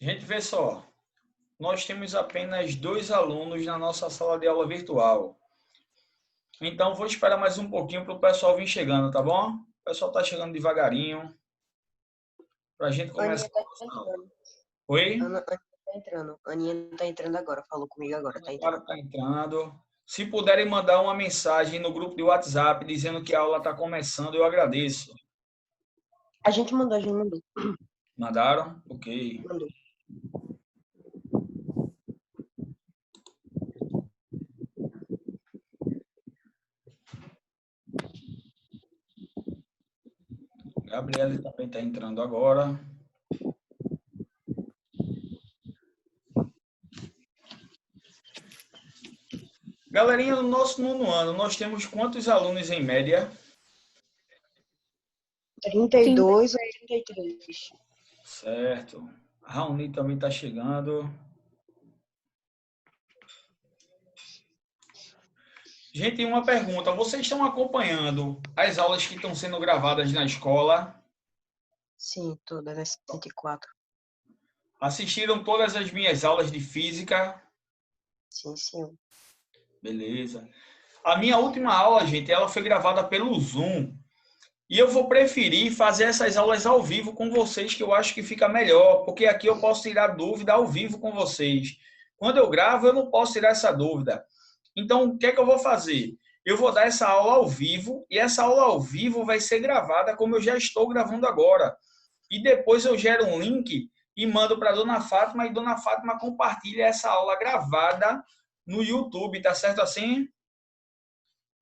Gente, vê só. Nós temos apenas 2 alunos na nossa sala de aula virtual. Então, vou esperar mais um pouquinho para o pessoal vir chegando, tá bom? O pessoal está chegando devagarinho para a gente começar Aninha tá a nossa aula. entrando. Oi? Aninha tá entrando. Aninha tá entrando agora. Falou comigo agora, tá Para entrando. tá entrando. Se puderem mandar uma mensagem no grupo de WhatsApp dizendo que a aula está começando, eu agradeço. A gente mandou. Mandaram? Ok. Mandou. Gabriele também está entrando agora. Galerinha, no nosso nono ano, nós temos quantos alunos em média? 32 ou 33. Certo. A Raoni também está chegando. Gente, uma pergunta. Vocês estão acompanhando as aulas que estão sendo gravadas na escola? Sim, todas as 104. Assistiram todas as minhas aulas de física? Sim. Beleza. A minha última aula, gente, ela foi gravada pelo Zoom. E eu vou preferir fazer essas aulas ao vivo com vocês, que eu acho que fica melhor, porque aqui eu posso tirar dúvida ao vivo com vocês. Quando eu gravo, eu não posso tirar essa dúvida. Então, o que é que eu vou fazer? Eu vou dar essa aula ao vivo, e essa aula ao vivo vai ser gravada como eu já estou gravando agora. E depois eu gero um link e mando para a Dona Fátima, e Dona Fátima compartilha essa aula gravada no YouTube, tá certo assim?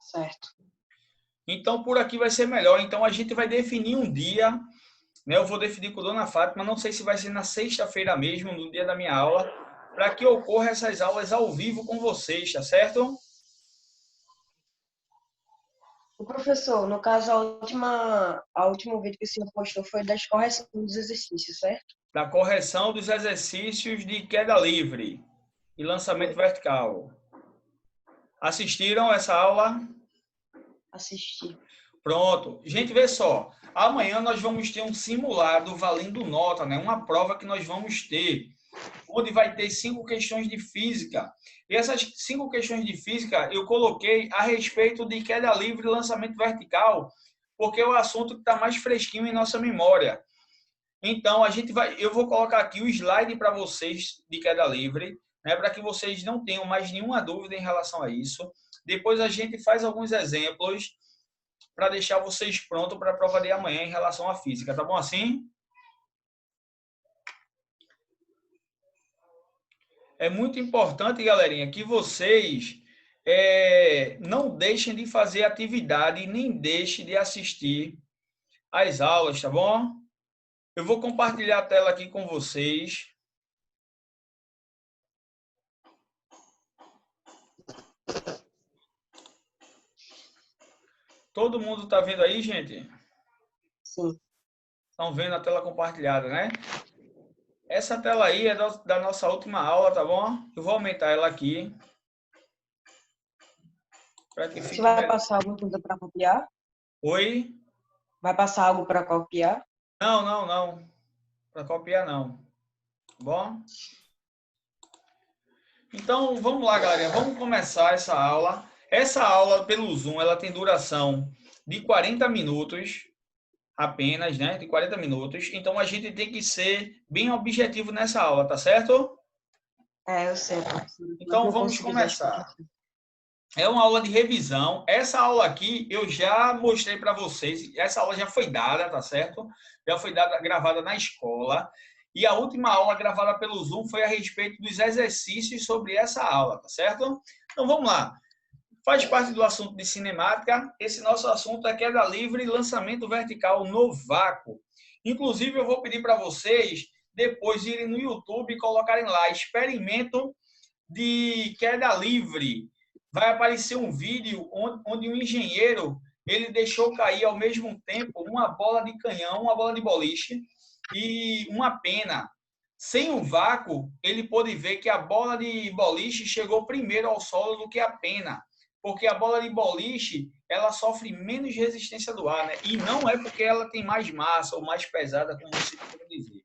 Certo. Então, por aqui vai ser melhor. Então, a gente vai definir um dia, né? Eu vou definir com a Dona Fátima, não sei se vai ser na sexta-feira mesmo, no dia da minha aula, para que ocorra essas aulas ao vivo com vocês, tá certo? O professor, no caso, a último vídeo que o senhor postou foi das correções dos exercícios, certo? Da correção dos exercícios de queda livre e lançamento vertical. Assistiram essa aula? Assisti. Pronto. Gente, vê só. Amanhã nós vamos ter um simulado valendo nota, né? Uma prova que nós vamos ter, onde vai ter 5 questões de física. E essas 5 questões de física eu coloquei a respeito de queda livre e lançamento vertical, porque é o assunto que está mais fresquinho em nossa memória. Então, eu vou colocar aqui o slide para vocês de queda livre, né, para que vocês não tenham mais nenhuma dúvida em relação a isso. Depois a gente faz alguns exemplos para deixar vocês prontos para a prova de amanhã em relação à física. Tá bom assim? É muito importante, galerinha, que vocês não deixem de fazer atividade, nem deixem de assistir às aulas, tá bom? Eu vou compartilhar a tela aqui com vocês. Todo mundo está vendo aí, gente? Sim. Estão vendo a tela compartilhada, né? Essa tela aí é da nossa última aula, tá bom? Eu vou aumentar ela aqui. Para que fique Você vai melhor. passar alguma coisa para copiar? Oi? Vai passar algo para copiar? Não. Para copiar, não. Tá bom? Então, vamos lá, galera. Vamos começar essa aula. Essa aula pelo Zoom, ela tem duração de 40 minutos apenas, né? De 40 minutos. Então, a gente tem que ser bem objetivo nessa aula, tá certo? Eu sei, professor. Então, vamos começar. É uma aula de revisão. Essa aula aqui eu já mostrei para vocês. Essa aula já foi dada, tá certo? Já foi dada, gravada na escola. E a última aula gravada pelo Zoom foi a respeito dos exercícios sobre essa aula, tá certo? Então vamos lá. Faz parte do assunto de cinemática. Esse nosso assunto é queda livre e lançamento vertical no vácuo. Inclusive, eu vou pedir para vocês depois irem no YouTube e colocarem lá experimento de queda livre. Vai aparecer um vídeo onde um engenheiro ele deixou cair ao mesmo tempo uma bola de canhão, uma bola de boliche e uma pena. Sem o vácuo, ele pôde ver que a bola de boliche chegou primeiro ao solo do que a pena, porque a bola de boliche ela sofre menos resistência do ar, né? E não é porque ela tem mais massa ou mais pesada, como você pode dizer.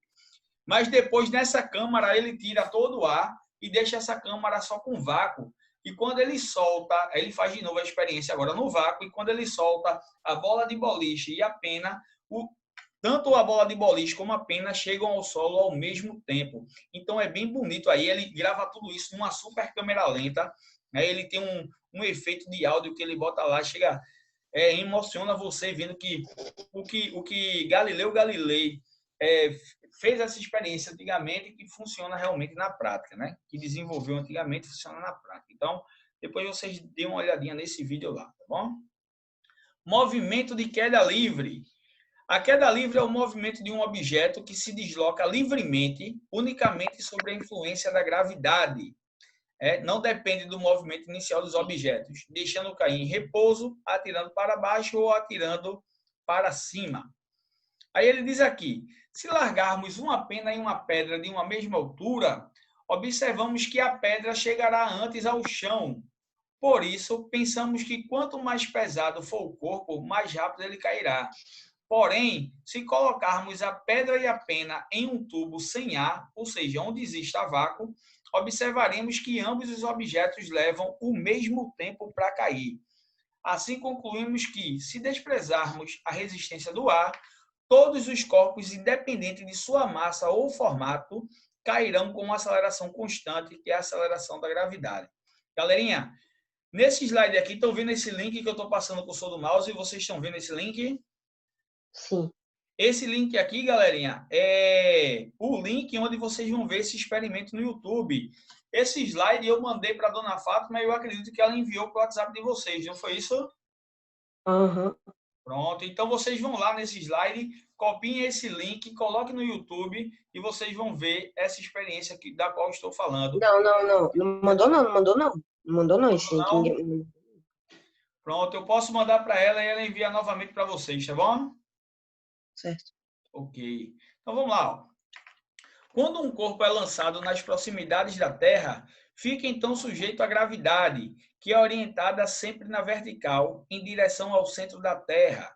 Mas depois, nessa câmara, ele tira todo o ar e deixa essa câmara só com vácuo. E quando ele solta, ele faz de novo a experiência agora no vácuo, e quando ele solta a bola de boliche e a pena, tanto a bola de boliche como a pena chegam ao solo ao mesmo tempo. Então é bem bonito aí, ele grava tudo isso numa super câmera lenta, né? Ele tem um efeito de áudio que ele bota lá, chega, emociona você vendo que o que Galileu Galilei fez essa experiência antigamente, que funciona realmente na prática, né? Que desenvolveu antigamente, funciona na prática. Então, depois vocês dêem uma olhadinha nesse vídeo lá, tá bom? Movimento de queda livre. A queda livre é o movimento de um objeto que se desloca livremente, unicamente sobre a influência da gravidade. Não depende do movimento inicial dos objetos, deixando cair em repouso, atirando para baixo ou atirando para cima. Aí ele diz aqui, se largarmos uma pena e uma pedra de uma mesma altura, observamos que a pedra chegará antes ao chão. Por isso, pensamos que quanto mais pesado for o corpo, mais rápido ele cairá. Porém, se colocarmos a pedra e a pena em um tubo sem ar, ou seja, onde exista vácuo, observaremos que ambos os objetos levam o mesmo tempo para cair. Assim, concluímos que, se desprezarmos a resistência do ar, todos os corpos, independente de sua massa ou formato, cairão com uma aceleração constante, que é a aceleração da gravidade. Galerinha, nesse slide aqui, estão vendo esse link que eu estou passando com o som do mouse? E vocês estão vendo esse link? Sim. Esse link aqui, galerinha, é o link onde vocês vão ver esse experimento no YouTube. Esse slide eu mandei para a dona Fátima e eu acredito que ela enviou para o WhatsApp de vocês, não foi isso? Uhum. Pronto, então vocês vão lá nesse slide, copiem esse link, coloquem no YouTube e vocês vão ver essa experiência aqui, da qual estou falando. Não. Não mandou não, não mandou não. Não mandou não esse link. Não? Pronto, eu posso mandar para ela e ela envia novamente para vocês, tá bom? Certo. Ok. Então vamos lá. Ó. Quando um corpo é lançado nas proximidades da Terra, fica então sujeito à gravidade, que é orientada sempre na vertical, em direção ao centro da Terra.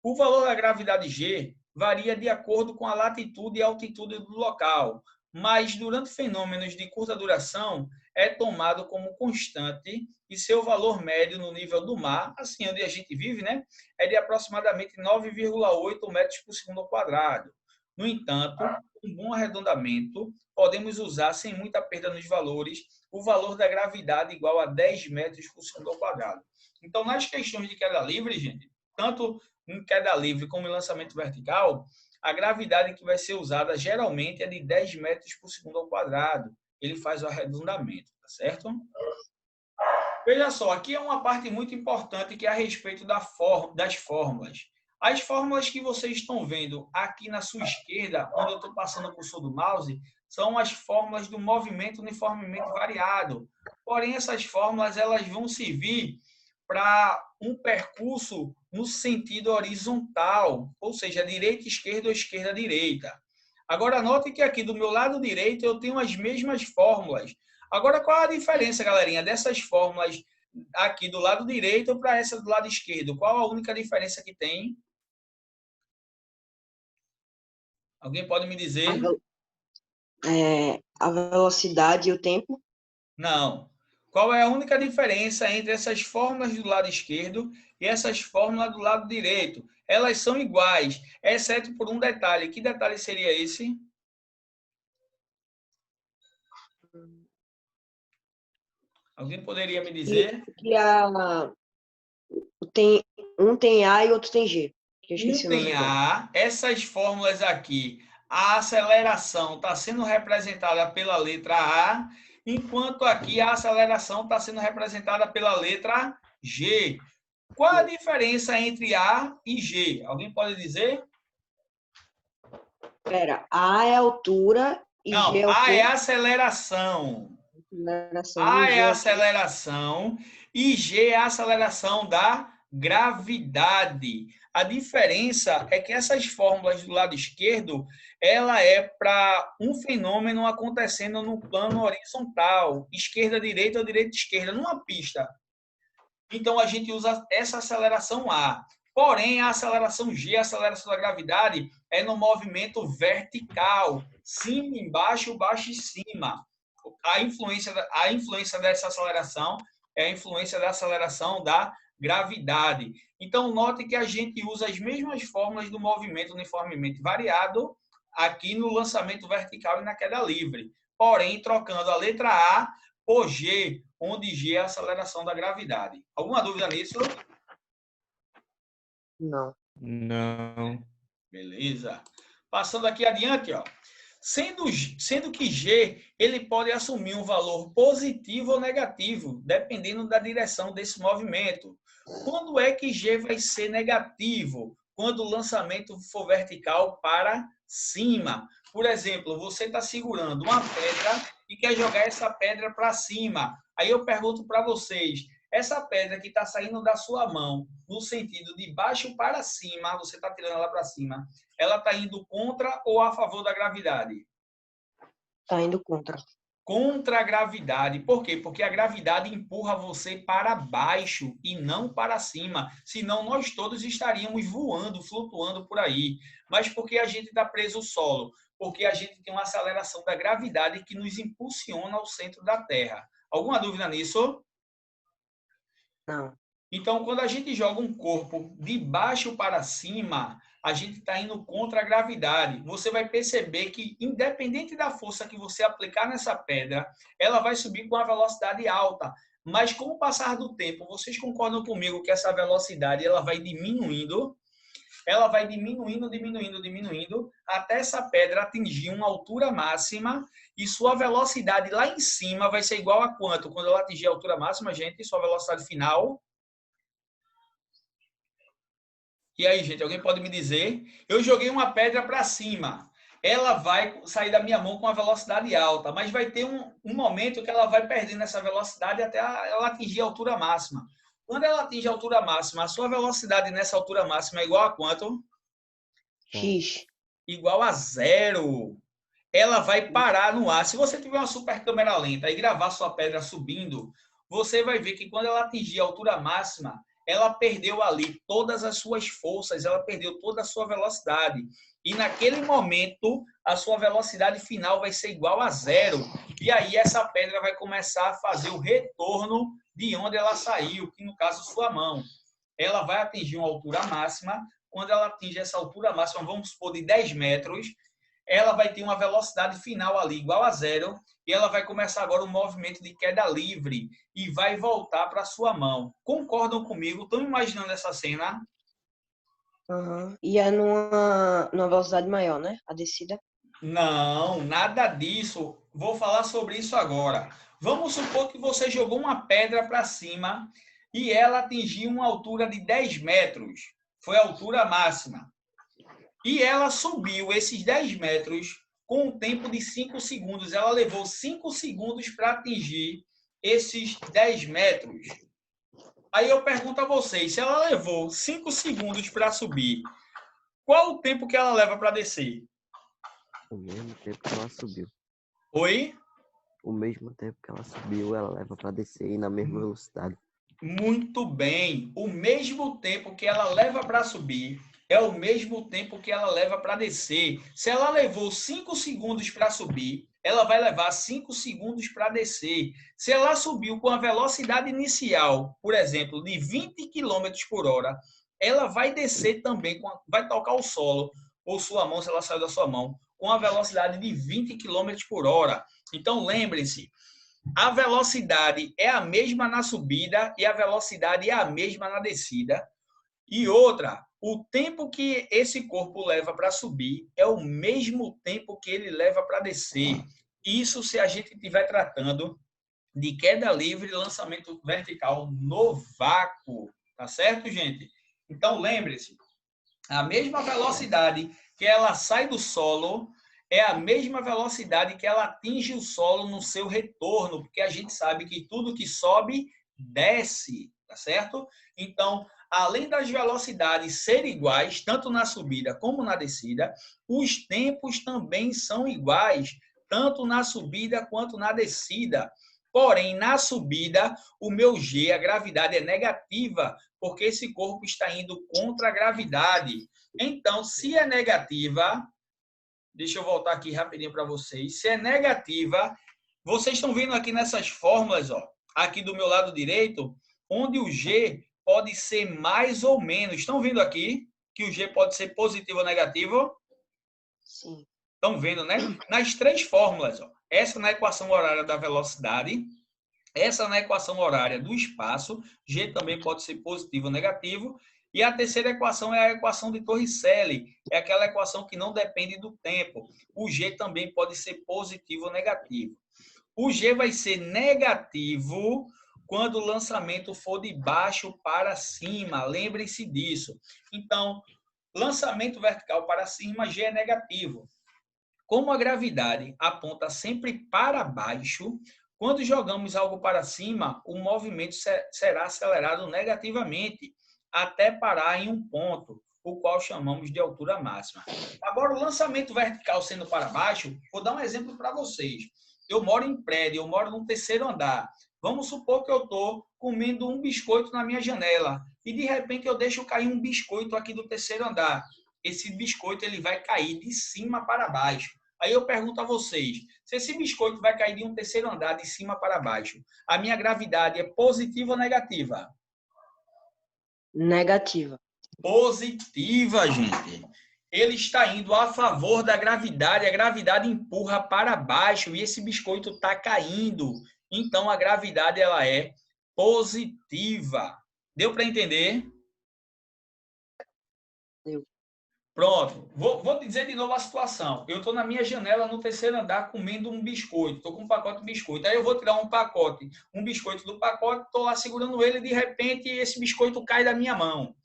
O valor da gravidade G varia de acordo com a latitude e altitude do local, mas durante fenômenos de curta duração é tomado como constante e seu valor médio no nível do mar, assim onde a gente vive, né, é de aproximadamente 9,8 metros por segundo ao quadrado. No entanto, um bom arredondamento, podemos usar sem muita perda nos valores o valor da gravidade igual a 10 metros por segundo ao quadrado. Então, nas questões de queda livre, gente, tanto em queda livre como em lançamento vertical, a gravidade que vai ser usada geralmente é de 10 metros por segundo ao quadrado. Ele faz o arredondamento, tá certo? Veja só, aqui é uma parte muito importante que é a respeito das fórmulas. As fórmulas que vocês estão vendo aqui na sua esquerda, onde eu estou passando o cursor do mouse, são as fórmulas do movimento uniformemente variado. Porém, essas fórmulas elas vão servir para um percurso no sentido horizontal, ou seja, direita, esquerda ou esquerda, direita. Agora, note que aqui do meu lado direito eu tenho as mesmas fórmulas. Agora, qual a diferença, galerinha, dessas fórmulas aqui do lado direito para essa do lado esquerdo? Qual a única diferença que tem? Alguém pode me dizer? A velocidade e o tempo? Não. Qual é a única diferença entre essas fórmulas do lado esquerdo e essas fórmulas do lado direito? Elas são iguais, exceto por um detalhe. Que detalhe seria esse? Alguém poderia me dizer? Um tem A e outro tem G. Eu esqueci Um o nome tem agora. A, essas fórmulas aqui, a aceleração está sendo representada pela letra A, enquanto aqui a aceleração está sendo representada pela letra G. Qual a diferença entre A e G? Alguém pode dizer? Espera, A é a altura e Não, G é o A quê? é a aceleração. Aceleração. A E é G a é o quê? aceleração e G é a aceleração da gravidade. A diferença é que essas fórmulas do lado esquerdo, ela é para um fenômeno acontecendo no plano horizontal, esquerda-direita ou direita-esquerda, numa pista. Então, a gente usa essa aceleração A. Porém, a aceleração G, a aceleração da gravidade, é no movimento vertical, cima, embaixo, baixo e cima. A influência dessa aceleração é a influência da aceleração da gravidade. Então, note que a gente usa as mesmas fórmulas do movimento uniformemente variado aqui no lançamento vertical e na queda livre. Porém, trocando a letra A por G, onde G é a aceleração da gravidade. Alguma dúvida nisso? Não. Não. Beleza. Passando aqui adiante, ó. Sendo que G ele pode assumir um valor positivo ou negativo, dependendo da direção desse movimento. Quando é que G vai ser negativo? Quando o lançamento for vertical para cima. Por exemplo, você está segurando uma pedra e quer jogar essa pedra para cima. Aí eu pergunto para vocês, essa pedra que está saindo da sua mão, no sentido de baixo para cima, você está tirando ela para cima, ela está indo contra ou a favor da gravidade? Está indo contra. Contra a gravidade. Por quê? Porque a gravidade empurra você para baixo e não para cima. Senão nós todos estaríamos voando, flutuando por aí. Mas por que a gente está preso ao solo? Porque a gente tem uma aceleração da gravidade que nos impulsiona ao centro da Terra. Alguma dúvida nisso? Não. Então, quando a gente joga um corpo de baixo para cima, a gente está indo contra a gravidade. Você vai perceber que, independente da força que você aplicar nessa pedra, ela vai subir com uma velocidade alta. Mas com o passar do tempo, vocês concordam comigo que essa velocidade ela vai diminuindo? Ela vai diminuindo, até essa pedra atingir uma altura máxima e sua velocidade lá em cima vai ser igual a quanto? Quando ela atingir a altura máxima, gente, sua velocidade final... E aí, gente, alguém pode me dizer? Eu joguei uma pedra para cima. Ela vai sair da minha mão com uma velocidade alta, mas vai ter um momento que ela vai perdendo essa velocidade até ela atingir a altura máxima. Quando ela atinge a altura máxima, a sua velocidade nessa altura máxima é igual a quanto? X. Igual a 0. Ela vai parar no ar. Se você tiver uma super câmera lenta e gravar sua pedra subindo, você vai ver que quando ela atingir a altura máxima, ela perdeu ali todas as suas forças, ela perdeu toda a sua velocidade. E naquele momento, a sua velocidade final vai ser igual a 0. E aí essa pedra vai começar a fazer o retorno de onde ela saiu, que no caso sua mão. Ela vai atingir uma altura máxima. Quando ela atinge essa altura máxima, vamos supor de 10 metros, ela vai ter uma velocidade final ali igual a 0 e ela vai começar agora um movimento de queda livre e vai voltar para a sua mão. Concordam comigo? Estão imaginando essa cena? Uhum. E é numa velocidade maior, né? A descida. Não, nada disso. Vou falar sobre isso agora. Vamos supor que você jogou uma pedra para cima e ela atingiu uma altura de 10 metros. Foi a altura máxima. E ela subiu esses 10 metros com um tempo de 5 segundos. Ela levou 5 segundos para atingir esses 10 metros. Aí eu pergunto a vocês, se ela levou 5 segundos para subir, qual o tempo que ela leva para descer? O mesmo tempo que ela subiu. Oi? O mesmo tempo que ela subiu, ela leva para descer e na mesma velocidade. Muito bem. O mesmo tempo que ela leva para subir é o mesmo tempo que ela leva para descer. Se ela levou 5 segundos para subir, ela vai levar 5 segundos para descer. Se ela subiu com a velocidade inicial, por exemplo, de 20 km por hora, ela vai descer também, vai tocar o solo, ou sua mão, se ela saiu da sua mão, com a velocidade de 20 km por hora. Então, lembrem-se, a velocidade é a mesma na subida e a velocidade é a mesma na descida. E outra, o tempo que esse corpo leva para subir é o mesmo tempo que ele leva para descer. Isso se a gente estiver tratando de queda livre e lançamento vertical no vácuo. Tá certo, gente? Então, lembre-se, a mesma velocidade que ela sai do solo é a mesma velocidade que ela atinge o solo no seu retorno, porque a gente sabe que tudo que sobe, desce, tá certo? Então, além das velocidades serem iguais, tanto na subida como na descida, os tempos também são iguais, tanto na subida quanto na descida. Porém, na subida, o meu G, a gravidade é negativa, porque esse corpo está indo contra a gravidade. Então, se é negativa, deixa eu voltar aqui rapidinho para vocês. Se é negativa, vocês estão vendo aqui nessas fórmulas, ó, aqui do meu lado direito, onde o G pode ser mais ou menos. Estão vendo aqui que o G pode ser positivo ou negativo? Sim. Estão vendo, né? Nas três fórmulas, ó, essa na equação horária da velocidade, essa na equação horária do espaço, G também pode ser positivo ou negativo. E a terceira equação é a equação de Torricelli, é aquela equação que não depende do tempo. O G também pode ser positivo ou negativo. O G vai ser negativo quando o lançamento for de baixo para cima. Lembrem-se disso. Então, lançamento vertical para cima, G é negativo. Como a gravidade aponta sempre para baixo, quando jogamos algo para cima, o movimento será acelerado negativamente, até parar em um ponto, o qual chamamos de altura máxima. Agora, o lançamento vertical sendo para baixo, vou dar um exemplo para vocês. Eu moro em prédio, eu moro no terceiro andar. Vamos supor que eu estou comendo um biscoito na minha janela e, de repente, eu deixo cair um biscoito aqui do terceiro andar. Esse biscoito ele vai cair de cima para baixo. Aí eu pergunto a vocês, se esse biscoito vai cair de um terceiro andar de cima para baixo, a minha gravidade é positiva ou negativa? Negativa. Positiva, gente. Ele está indo a favor da gravidade, a gravidade empurra para baixo e esse biscoito está caindo. Então, a gravidade ela é positiva. Deu para entender? Deu. Pronto, vou dizer de novo a situação. Eu estou na minha janela no terceiro andar comendo um biscoito. Estou com um pacote de biscoito. Aí eu vou tirar um biscoito do pacote, estou lá segurando ele e de repente esse biscoito cai da minha mão.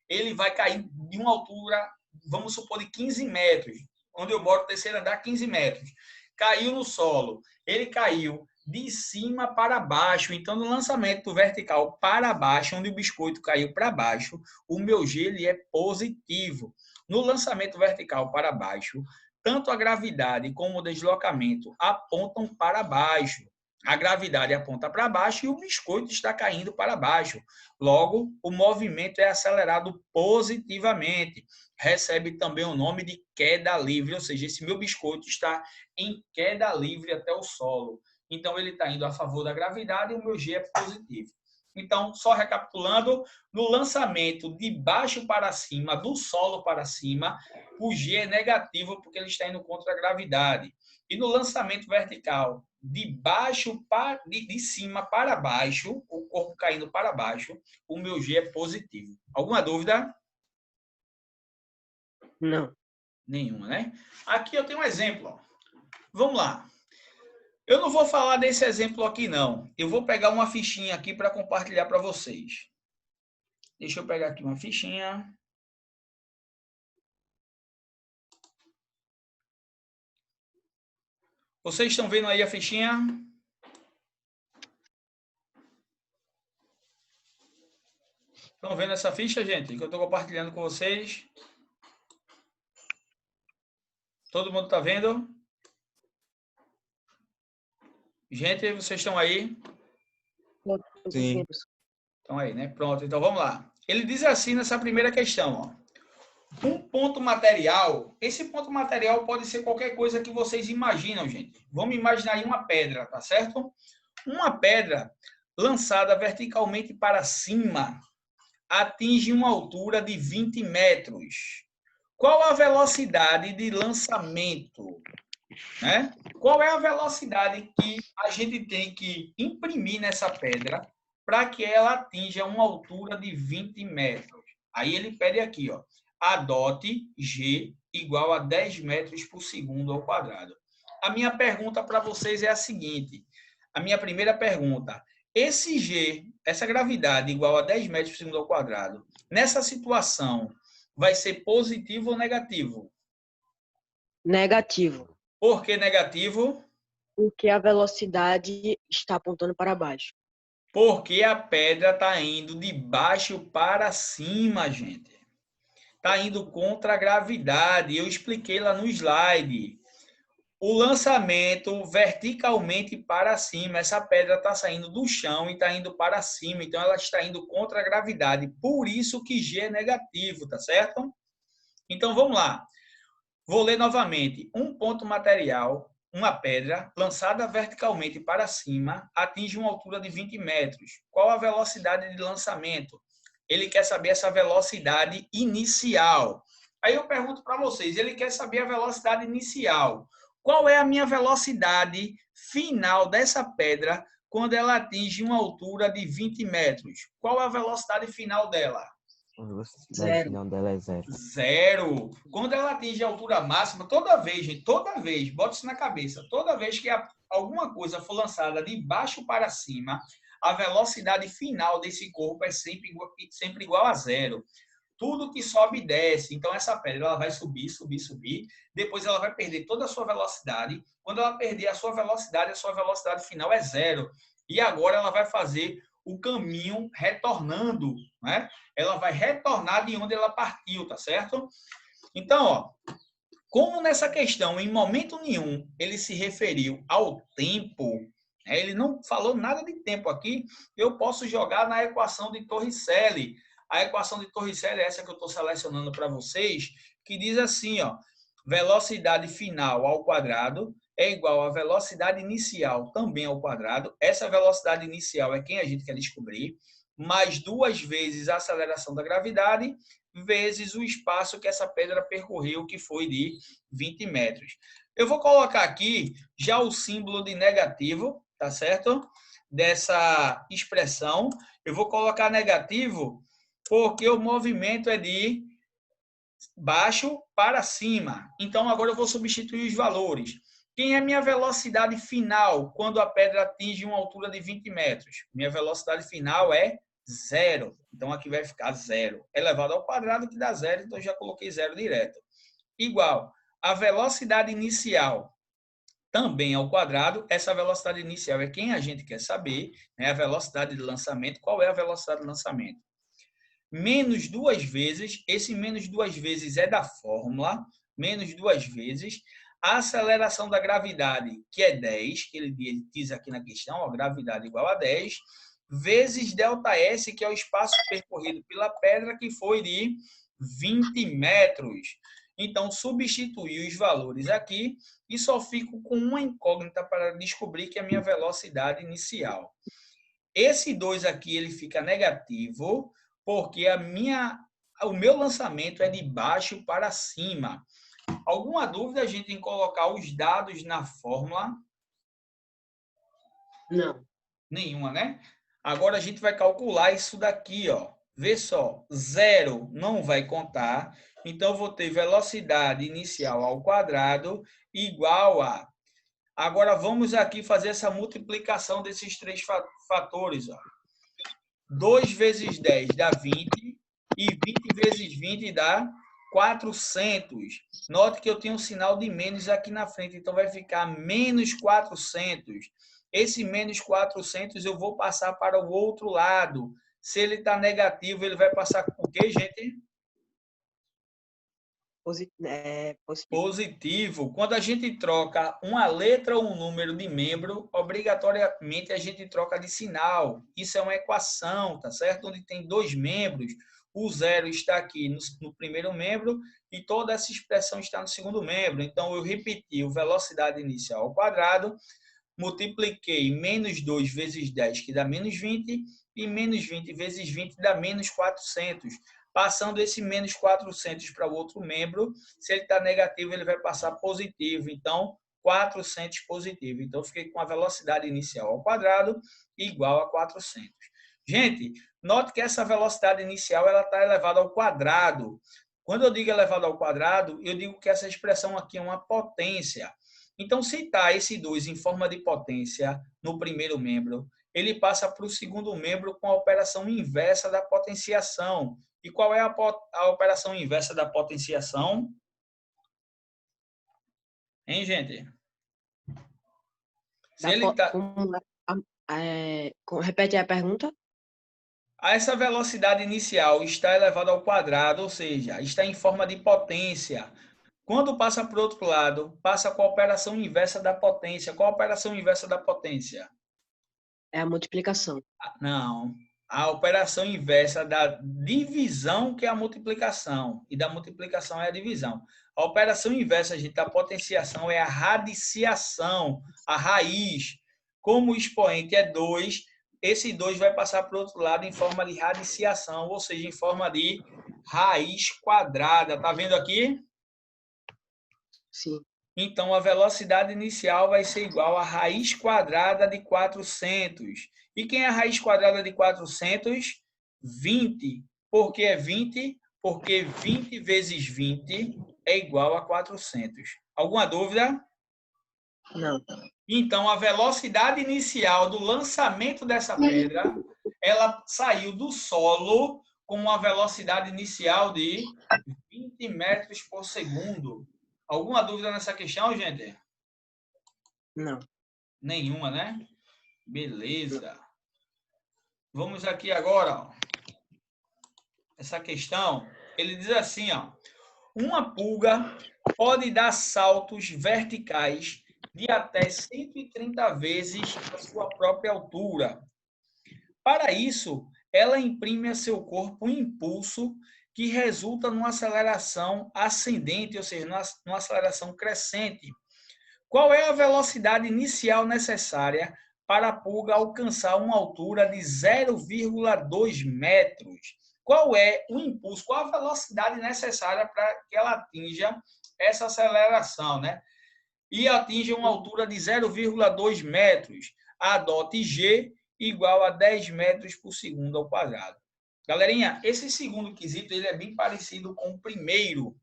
Ele vai cair de uma altura, vamos supor, de 15 metros. Onde eu moro, terceiro andar, 15 metros. Caiu no solo. Ele caiu de cima para baixo. Então, no lançamento vertical para baixo, onde o biscoito caiu para baixo, o meu G ele é positivo. No lançamento vertical para baixo, tanto a gravidade como o deslocamento apontam para baixo. A gravidade aponta para baixo e o biscoito está caindo para baixo. Logo, o movimento é acelerado positivamente. Recebe também o nome de queda livre, ou seja, esse meu biscoito está em queda livre até o solo. Então, ele está indo a favor da gravidade e o meu G é positivo. Então, só recapitulando, no lançamento de baixo para cima, do solo para cima, o G é negativo porque ele está indo contra a gravidade. E no lançamento vertical, de cima para baixo, o corpo caindo para baixo, o meu G é positivo. Alguma dúvida? Não. Nenhuma, né? Aqui eu tenho um exemplo. Ó. Vamos lá. Eu não vou falar desse exemplo aqui, não. Eu vou pegar uma fichinha aqui para compartilhar para vocês. Deixa eu pegar aqui uma fichinha. Vocês estão vendo aí a fichinha? Estão vendo essa ficha, gente? Que eu estou compartilhando com vocês. Todo mundo está vendo? Gente, vocês estão aí? Sim. Estão aí, né? Pronto, então vamos lá. Ele diz assim nessa primeira questão, ó. Um ponto material, esse ponto material pode ser qualquer coisa que vocês imaginam, gente. Vamos imaginar aí uma pedra, tá certo? Uma pedra lançada verticalmente para cima atinge uma altura de 20 metros. Qual a velocidade de lançamento? Né? Qual é a velocidade que a gente tem que imprimir nessa pedra para que ela atinja uma altura de 20 metros? Aí ele pede aqui, ó, adote G igual a 10 metros por segundo ao quadrado. A minha pergunta para vocês é a seguinte, a minha primeira pergunta, esse G, essa gravidade igual a 10 metros por segundo ao quadrado, nessa situação, vai ser positivo ou negativo? Negativo. Por que negativo? Porque a velocidade está apontando para baixo. Porque a pedra está indo de baixo para cima, gente. Está indo contra a gravidade. Eu expliquei lá no slide. o lançamento verticalmente para cima. Essa pedra está saindo do chão e está indo para cima, então ela está indo contra a gravidade. Por isso que G é negativo, tá certo? Então vamos lá. Vou ler novamente. Um ponto material, uma pedra, lançada verticalmente para cima, atinge uma altura de 20 metros. Qual a velocidade de lançamento? Ele quer saber essa velocidade inicial. Aí eu pergunto para vocês, ele quer saber a velocidade inicial. Qual é a minha velocidade final dessa pedra quando ela atinge uma altura de 20 metros? Qual é a velocidade final dela? A velocidade Zero. final dela é 0. Zero. Quando ela atinge a altura máxima, toda vez, gente, toda vez, bota isso na cabeça, toda vez que alguma coisa for lançada de baixo para cima, a velocidade final desse corpo é sempre igual a zero. Tudo que sobe desce. Então, essa pedra ela vai subir, subir, subir. Depois ela vai perder toda a sua velocidade. Quando ela perder a sua velocidade final é zero. E agora ela vai fazer o caminho retornando, né? Ela vai retornar de onde ela partiu, tá certo? Então, ó, como nessa questão, em momento nenhum, ele se referiu ao tempo, ele não falou nada de tempo aqui, eu posso jogar na equação de Torricelli. A equação de Torricelli é essa que eu estou selecionando para vocês, que diz assim, ó, velocidade final ao quadrado é igual à velocidade inicial também ao quadrado. Essa velocidade inicial é quem a gente quer descobrir, mais 2 vezes a aceleração da gravidade, vezes o espaço que essa pedra percorreu, que foi de 20 metros. Eu vou colocar aqui já o símbolo de negativo, tá certo? Dessa expressão. Eu vou colocar negativo porque o movimento é de baixo para cima. Então, agora eu vou substituir os valores. Quem é a minha velocidade final quando a pedra atinge uma altura de 20 metros? Minha velocidade final é zero. Então, aqui vai ficar zero. Elevado ao quadrado, que dá zero, então já coloquei zero direto. Igual a velocidade inicial também ao quadrado. Essa velocidade inicial é quem a gente quer saber, né? A velocidade de lançamento. Qual é a velocidade de lançamento? Menos 2 vezes, esse menos 2 vezes é da fórmula, menos 2 vezes, a aceleração da gravidade, que é 10, que ele diz aqui na questão, ó, gravidade igual a 10, vezes ΔS, que é o espaço percorrido pela pedra, que foi de 20 metros. Então, substituir os valores aqui e só fico com uma incógnita para descobrir que é a minha velocidade inicial. Esse 2 aqui, ele fica negativo, porque o meu lançamento é de baixo para cima. Alguma dúvida a gente em colocar os dados na fórmula? Não. Nenhuma, né? Agora a gente vai calcular isso daqui, ó. Vê só, zero não vai contar. Então, eu vou ter velocidade inicial ao quadrado igual a... Agora, vamos aqui fazer essa multiplicação desses 3 fatores, ó. 2 vezes 10 dá 20 e 20 vezes 20 dá 400. Note que eu tenho um sinal de menos aqui na frente, então vai ficar menos 400. Esse menos 400 eu vou passar para o outro lado. Se ele está negativo, ele vai passar com o quê, gente? Positivo. Quando a gente troca uma letra ou um número de membro, obrigatoriamente a gente troca de sinal. Isso é uma equação, tá certo? Onde tem 2 membros, o zero está aqui no primeiro membro e toda essa expressão está no segundo membro. Então, eu repeti o velocidade inicial ao quadrado, multipliquei menos 2 vezes 10, que dá menos 20, e menos 20 vezes 20 dá menos 400. Passando esse menos 400 para o outro membro, se ele está negativo, ele vai passar positivo. Então, 400 positivo. Então, eu fiquei com a velocidade inicial ao quadrado igual a 400. Gente, note que essa velocidade inicial ela está elevada ao quadrado. Quando eu digo elevada ao quadrado, eu digo que essa expressão aqui é uma potência. Então, se está esse 2 em forma de potência no primeiro membro, ele passa para o segundo membro com a operação inversa da potenciação. E qual é a operação inversa da potenciação? Hein, gente? Se ele tá... Repete a pergunta. Essa velocidade inicial está elevada ao quadrado, ou seja, está em forma de potência. Quando passa para o outro lado, passa com a operação inversa da potência. Qual a operação inversa da potência? É a multiplicação. Não. A operação inversa da divisão, que é a multiplicação. E da multiplicação é a divisão. A operação inversa, gente, da potenciação é a radiciação, a raiz. Como o expoente é 2, esse 2 vai passar para o outro lado em forma de radiciação, ou seja, em forma de raiz quadrada. Tá vendo aqui? Sim. Então, a velocidade inicial vai ser igual a raiz quadrada de 400. E quem é a raiz quadrada de 400? 20. Por que é 20? Porque 20 vezes 20 é igual a 400. Alguma dúvida? Não. Então, a velocidade inicial do lançamento dessa pedra, ela saiu do solo com uma velocidade inicial de 20 metros por segundo. Alguma dúvida nessa questão, gente? Não. Nenhuma, né? Beleza. Vamos aqui agora, ó. Essa questão, ele diz assim, ó. Uma pulga pode dar saltos verticais de até 130 vezes a sua própria altura. Para isso, ela imprime a seu corpo um impulso que resulta numa aceleração ascendente, ou seja, numa aceleração crescente. Qual é a velocidade inicial necessária para a pulga alcançar uma altura de 0,2 metros? Qual é o impulso, qual a velocidade necessária para que ela atinja essa aceleração, né? E atinja uma altura de 0,2 metros. Adote G igual a 10 metros por segundo ao quadrado. Galerinha, esse segundo quesito ele é bem parecido com o primeiro.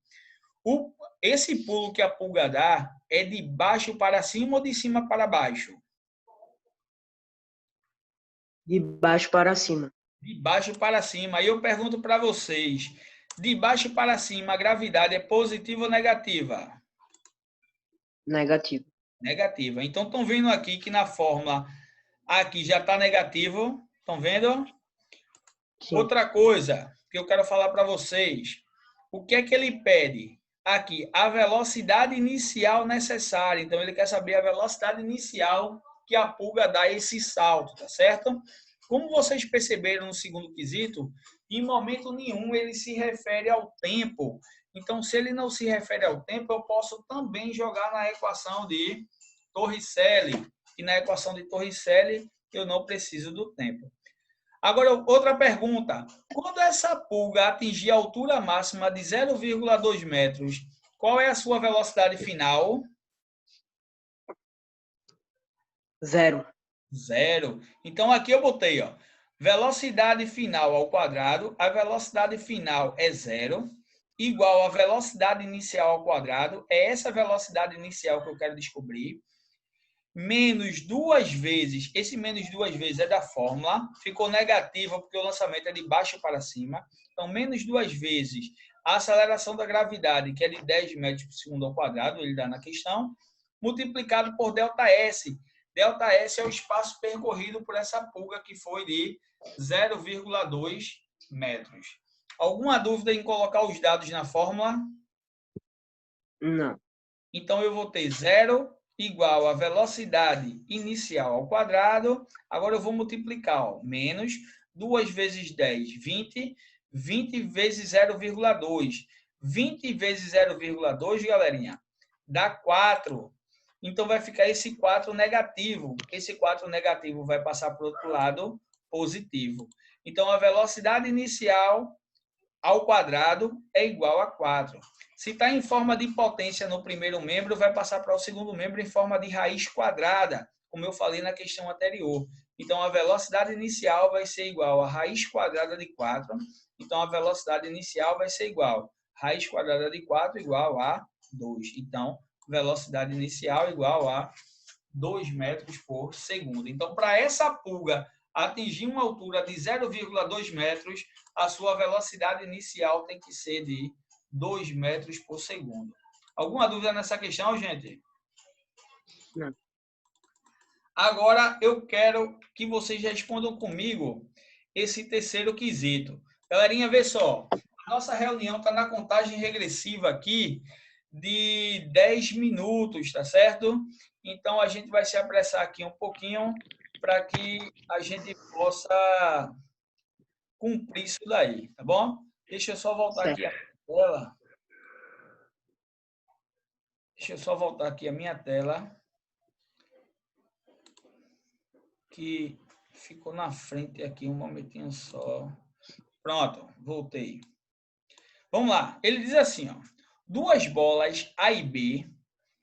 Esse pulo que a pulga dá é de baixo para cima ou de cima para baixo? De baixo para cima. De baixo para cima. Aí eu pergunto para vocês, de baixo para cima, a gravidade é positiva ou negativa? Negativo. Negativa. Então, estão vendo aqui que na fórmula, aqui já está negativo. Estão vendo? Sim. Outra coisa que eu quero falar para vocês. O que é que ele pede? Aqui, a velocidade inicial necessária. Então, ele quer saber a velocidade inicial que a pulga dá esse salto, tá certo? Como vocês perceberam no segundo quesito, em momento nenhum ele se refere ao tempo. Então, se ele não se refere ao tempo, eu posso também jogar na equação de Torricelli. E na equação de Torricelli, eu não preciso do tempo. Agora, outra pergunta. Quando essa pulga atingir a altura máxima de 0,2 metros, qual é a sua velocidade final? 0. 0. Então, aqui eu botei, ó, velocidade final ao quadrado. A velocidade final é 0, igual a velocidade inicial ao quadrado. É essa velocidade inicial que eu quero descobrir. Menos 2 vezes, esse menos 2 vezes é da fórmula, ficou negativo porque o lançamento é de baixo para cima. Então, menos 2 vezes a aceleração da gravidade, que é de 10 metros por segundo ao quadrado, ele dá na questão, multiplicado por ΔS. ΔS é o espaço percorrido por essa pulga, que foi de 0,2 metros. Alguma dúvida em colocar os dados na fórmula? Não. Então, eu vou ter 0 igual a velocidade inicial ao quadrado. Agora eu vou multiplicar, ó, menos 2 vezes 10, 20. 20 vezes 0,2. 20 vezes 0,2, galerinha, dá 4. Então, vai ficar esse 4 negativo. Esse 4 negativo vai passar para o outro lado positivo. Então, a velocidade inicial ao quadrado é igual a 4. Se está em forma de potência no primeiro membro, vai passar para o segundo membro em forma de raiz quadrada, como eu falei na questão anterior. Então, a velocidade inicial vai ser igual a raiz quadrada de 4. Então, a velocidade inicial vai ser igual a raiz quadrada de 4 igual a 2. Então, velocidade inicial igual a 2 metros por segundo. Então, para essa pulga atingir uma altura de 0,2 metros, a sua velocidade inicial tem que ser de 2 metros por segundo. Alguma dúvida nessa questão, gente? Não. Agora, eu quero que vocês respondam comigo esse terceiro quesito. Galerinha, vê só. A nossa reunião está na contagem regressiva aqui de 10 minutos, tá certo? Então, a gente vai se apressar aqui um pouquinho para que a gente possa cumprir isso daí, tá bom? Deixa eu só voltar aqui a tela. Deixa eu só voltar aqui a minha tela, que ficou na frente aqui um momentinho só. Pronto, voltei. Vamos lá. Ele diz assim, ó, duas bolas A e B,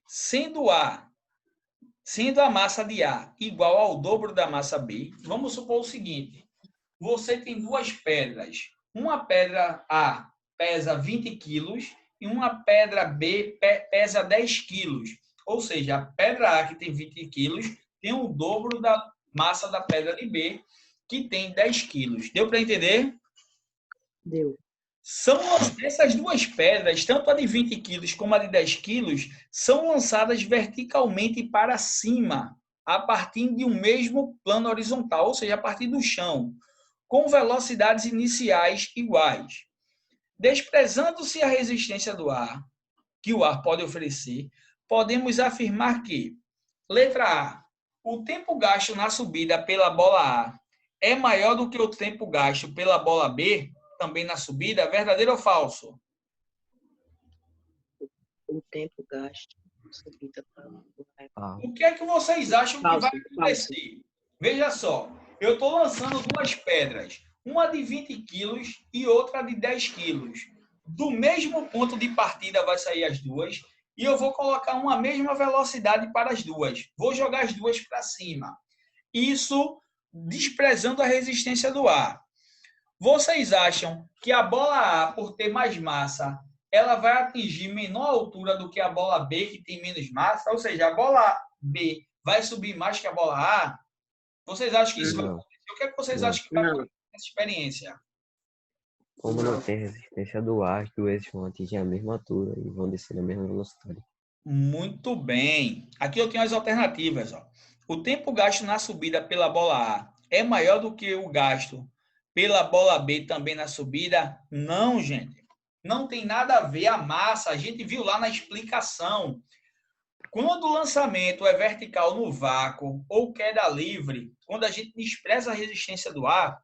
sendo a massa de A igual ao dobro da massa B. Vamos supor o seguinte, você tem duas pedras. Uma pedra A pesa 20 quilos e uma pedra B pesa 10 quilos. Ou seja, a pedra A, que tem 20 quilos, tem o dobro da massa da pedra de B, que tem 10 quilos. Deu para entender? Deu. São essas duas pedras, tanto a de 20 quilos como a de 10 quilos, são lançadas verticalmente para cima, a partir de um mesmo plano horizontal, ou seja, a partir do chão, com velocidades iniciais iguais. Desprezando-se a resistência do ar, que o ar pode oferecer, podemos afirmar que, letra A, o tempo gasto na subida pela bola A é maior do que o tempo gasto pela bola B, também na subida, verdadeiro ou falso? O tempo gasto na subida para O que é que vocês acham que vai acontecer? Veja só, eu estou lançando duas pedras, uma de 20 quilos e outra de 10 quilos. Do mesmo ponto de partida vai sair as duas e eu vou colocar uma mesma velocidade para as duas. Vou jogar as duas para cima. Isso desprezando a resistência do ar. Vocês acham que a bola A, por ter mais massa, ela vai atingir menor altura do que a bola B, que tem menos massa? Ou seja, a bola B vai subir mais que a bola A? Vocês acham que isso vai acontecer? O que é que vocês acham que vai acontecer nessa experiência? Como não tem resistência do ar, que os eixos vão atingir a mesma altura e vão descer na mesma velocidade. Muito bem. Aqui eu tenho as alternativas. Ó. O tempo gasto na subida pela bola A é maior do que o gasto pela bola B também na subida? Não, gente. Não tem nada a ver a massa. A gente viu lá na explicação. Quando o lançamento é vertical no vácuo ou queda livre, quando a gente despreza a resistência do ar,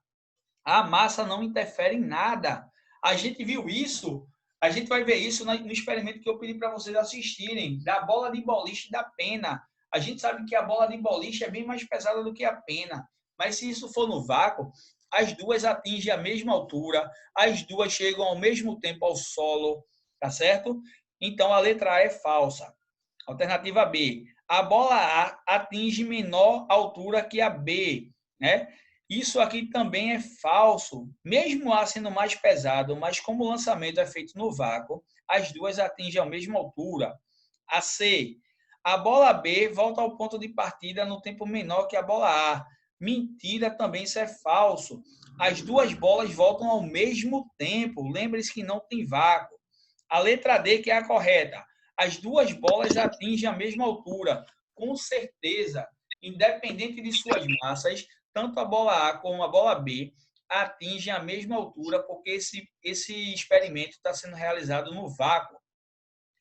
a massa não interfere em nada. A gente viu isso, a gente vai ver isso no experimento que eu pedi para vocês assistirem, da bola de boliche e da pena. A gente sabe que a bola de boliche é bem mais pesada do que a pena, mas se isso for no vácuo, as duas atingem a mesma altura, as duas chegam ao mesmo tempo ao solo, tá certo? Então a letra A é falsa. Alternativa B, a bola A atinge menor altura que a B, né? Isso aqui também é falso. Mesmo A sendo mais pesado, mas como o lançamento é feito no vácuo, as duas atingem a mesma altura. A C, a bola B volta ao ponto de partida no tempo menor que a bola A. Mentira, também isso é falso. As duas bolas voltam ao mesmo tempo. Lembre-se que não tem vácuo. A letra D, que é a correta. As duas bolas atingem a mesma altura. Com certeza, independente de suas massas, tanto a bola A como a bola B atingem a mesma altura, porque esse experimento está sendo realizado no vácuo.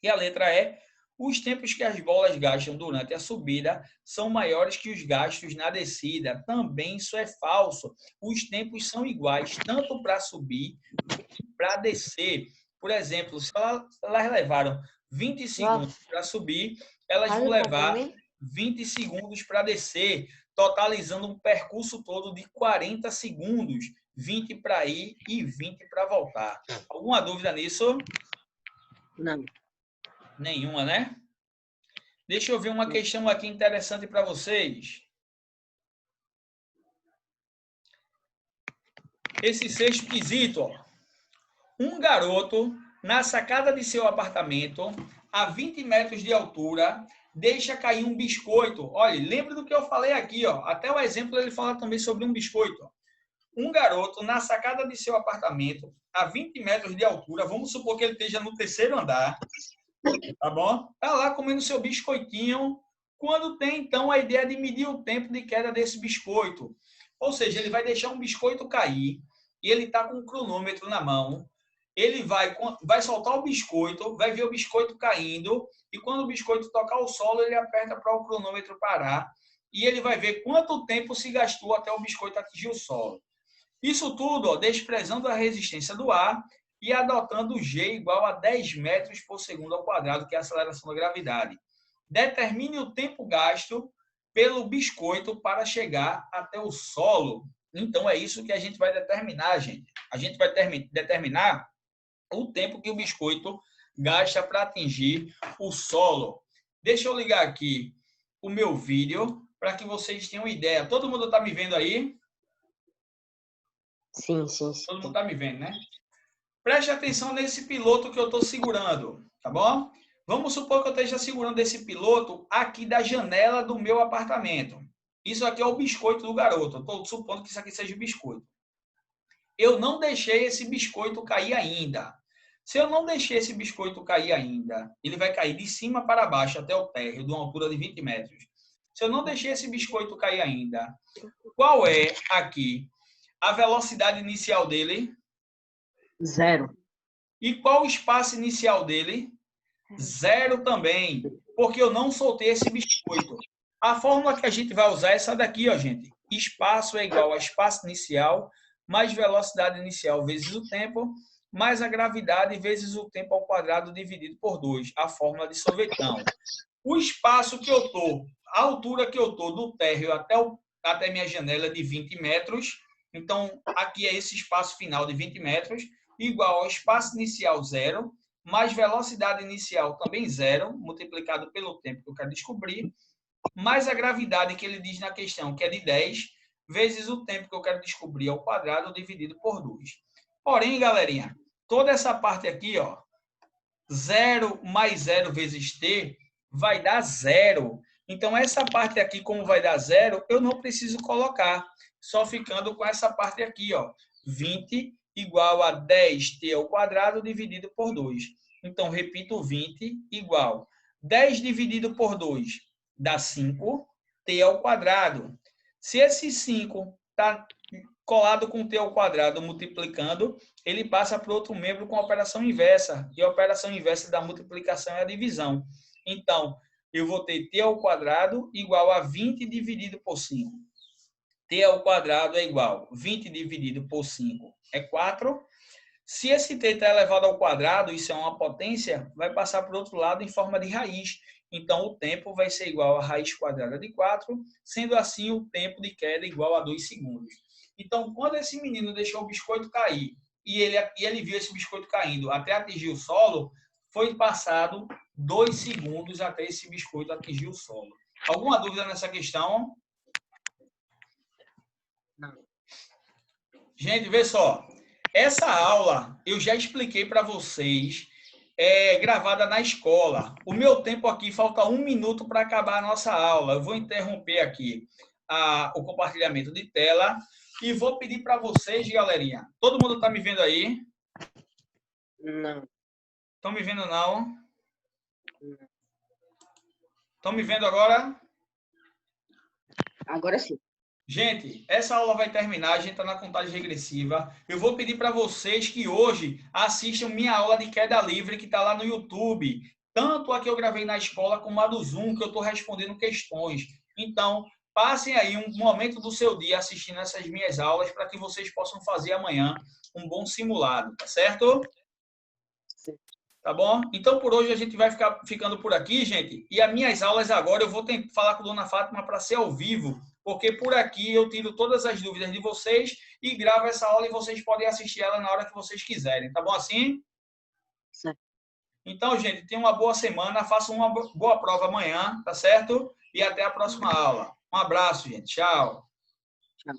E a letra E, os tempos que as bolas gastam durante a subida são maiores que os gastos na descida. Também isso é falso. Os tempos são iguais, tanto para subir como para descer. Por exemplo, se elas levaram 20 segundos para subir, elas vão levar 20 segundos para descer, totalizando um percurso todo de 40 segundos. 20 para ir e 20 para voltar. Alguma dúvida nisso? Não. Nenhuma, né? Deixa eu ver uma questão aqui interessante para vocês. Esse sexto quesito, ó. Um garoto, na sacada de seu apartamento, a 20 metros de altura, deixa cair um biscoito. Olha, lembra do que eu falei aqui, ó. Até o exemplo ele fala também sobre um biscoito. Ó. Um garoto, na sacada de seu apartamento, a 20 metros de altura, vamos supor que ele esteja no terceiro andar, tá bom? Tá lá comendo seu biscoitinho, quando tem, então, a ideia de medir o tempo de queda desse biscoito. Ou seja, ele vai deixar um biscoito cair, e ele está com um cronômetro na mão. ele vai soltar o biscoito, vai ver o biscoito caindo, e quando o biscoito tocar o solo, ele aperta para o cronômetro parar, e ele vai ver quanto tempo se gastou até o biscoito atingir o solo. Isso tudo, ó, desprezando a resistência do ar e adotando G igual a 10 metros por segundo ao quadrado, que é a aceleração da gravidade. Determine o tempo gasto pelo biscoito para chegar até o solo. Então, é isso que a gente vai determinar, gente. A gente vai determinar o tempo que o biscoito gasta para atingir o solo. Deixa eu ligar aqui o meu vídeo para que vocês tenham ideia. Todo mundo está me vendo aí? Sim, sim, sim. Todo mundo está me vendo, né? Preste atenção nesse piloto que eu estou segurando, tá bom? Vamos supor que eu esteja segurando esse piloto aqui da janela do meu apartamento. Isso aqui é o biscoito do garoto. Eu estou supondo que isso aqui seja o biscoito. Eu não deixei esse biscoito cair ainda. Se eu não deixei esse biscoito cair ainda, ele vai cair de cima para baixo até o térreo, de uma altura de 20 metros. Se eu não deixei esse biscoito cair ainda, qual é aqui a velocidade inicial dele? 0. E qual o espaço inicial dele? 0 também, porque eu não soltei esse biscoito. A fórmula que a gente vai usar é essa daqui, ó, gente. Espaço é igual a espaço inicial mais velocidade inicial vezes o tempo, mais a gravidade vezes o tempo ao quadrado dividido por 2, a fórmula de sorvetão. O espaço que eu estou, a altura que eu estou do térreo até minha janela é de 20 metros, então aqui é esse espaço final de 20 metros, igual ao espaço inicial 0, mais velocidade inicial também 0, multiplicado pelo tempo que eu quero descobrir, mais a gravidade que ele diz na questão, que é de 10, vezes o tempo que eu quero descobrir ao quadrado dividido por 2. Porém, galerinha, toda essa parte aqui, ó, 0 mais 0 vezes t vai dar 0. Então, essa parte aqui, como vai dar 0, eu não preciso colocar, só ficando com essa parte aqui, ó, 20 igual a 10t ao quadrado dividido por 2. Então, repito, 20 igual 10 dividido por 2 dá 5t ao quadrado. Se esse 5 está colado com t ao quadrado multiplicando, ele passa para outro membro com a operação inversa. E a operação inversa da multiplicação é a divisão. Então, eu vou ter t ao quadrado igual a 20 dividido por 5. T ao quadrado é igual a 20 dividido por 5 é 4. Se esse t está elevado ao quadrado, isso é uma potência, vai passar para o outro lado em forma de raiz. Então, o tempo vai ser igual a raiz quadrada de 4, sendo assim o tempo de queda igual a 2 segundos. Então, quando esse menino deixou o biscoito cair e ele viu esse biscoito caindo até atingir o solo, foi passado 2 segundos até esse biscoito atingir o solo. Alguma dúvida nessa questão? Não. Gente, vê só. Essa aula eu já expliquei para vocês, gravada na escola. O meu tempo aqui, falta 1 minuto para acabar a nossa aula. Eu vou interromper aqui o compartilhamento de tela e vou pedir para vocês, galerinha. Todo mundo está me vendo aí? Não. Estão me vendo não? Estão me vendo agora? Agora sim. Gente, essa aula vai terminar, a gente está na contagem regressiva. Eu vou pedir para vocês que hoje assistam minha aula de queda livre que está lá no YouTube. Tanto a que eu gravei na escola como a do Zoom, que eu estou respondendo questões. Então, passem aí um momento do seu dia assistindo essas minhas aulas para que vocês possam fazer amanhã um bom simulado, tá certo? Sim. Tá bom? Então, por hoje a gente vai ficando por aqui, gente. E as minhas aulas agora eu vou tentar falar com a Dona Fátima para ser ao vivo, porque por aqui eu tiro todas as dúvidas de vocês e gravo essa aula e vocês podem assistir ela na hora que vocês quiserem. Tá bom assim? Certo. Então, gente, tenham uma boa semana, façam uma boa prova amanhã, tá certo? E até a próxima aula. Um abraço, gente. Tchau. Tchau.